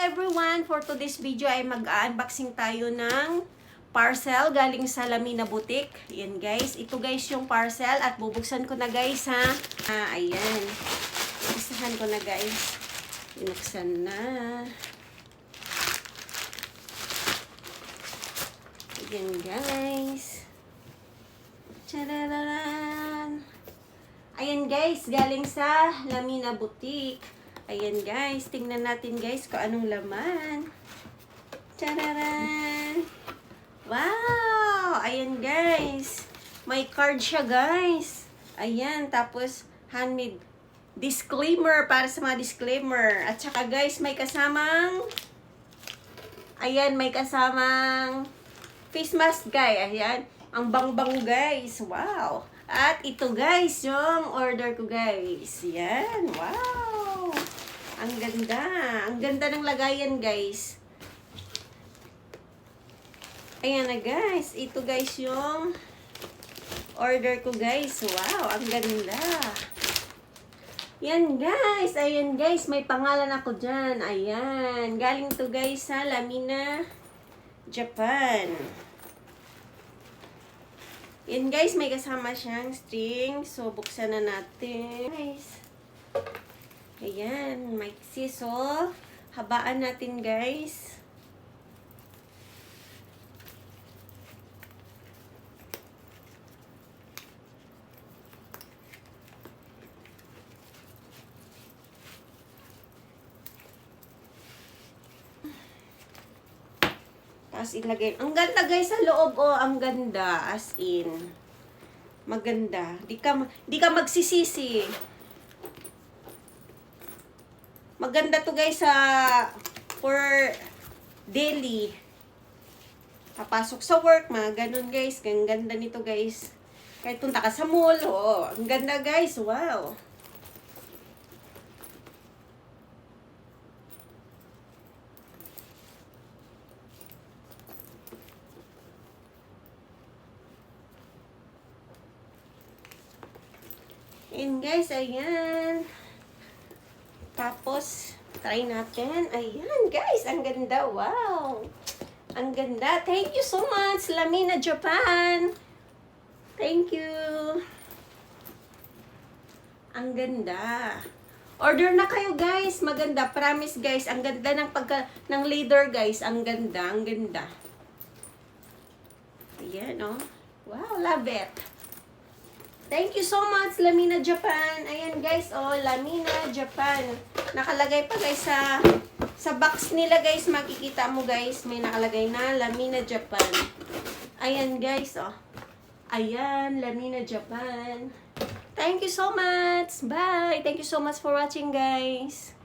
everyone! For today's video ay mag-unboxing tayo ng parcel galing sa Lamina Boutique. Ayan guys, ito guys yung parcel at bubuksan ko na guys ha. Ayan. Bubuksan ko na guys. Binuksan na. Ayan guys. Tadadadan! Ayan guys, galing sa Lamina Boutique. Ayan guys, tingnan natin guys kung anong laman. Tararan! Wow! Ayan guys. May card siya guys. Ayan, tapos handmade disclaimer para sa mga disclaimer. At saka guys, may kasamang ayan, may kasamang face mask guys. Ayan, ang bang-bang guys. Wow! At ito guys, yung order ko guys. Yan, wow! Ang ganda. Ang ganda ng lagayan, guys. Ayan na, guys. Ito, guys, yung order ko, guys. Wow, ang ganda. Yan, guys. Ayan, guys. May pangalan ako dyan. Ayan. Galing to, guys, sa Lamina, Japan. Yan, guys. May kasama siyang string. So, buksan na natin. Guys. Ayan, may siso. Habaan natin, guys. Tapos ilagay. Ang ganda, guys, sa loob. Oh, ang ganda. As in. Maganda. Di ka magsisisi. Maganda to guys for daily. Papasok sa work, mga ganun guys. Ang ganda nito guys. Kahit punta ka sa mall, oh, ang ganda guys. Wow. And guys, ayan. Tapos, try natin. Ayan, guys. Ang ganda. Wow. Ang ganda. Thank you so much, Lamina Japan. Thank you. Ang ganda. Order na kayo, guys. Maganda. Promise, guys. Ang ganda ng leather, guys. Ang ganda. Ang ganda. Ayan, oh. Wow, love it. Thank you so much, Lamina Japan. Ayan guys, oh, Lamina Japan. Nakalagay pa guys sa box nila guys. Makikita mo guys, may nakalagay na Lamina Japan. Ayan guys, oh. Ayan, Lamina Japan. Thank you so much. Bye. Thank you so much for watching guys.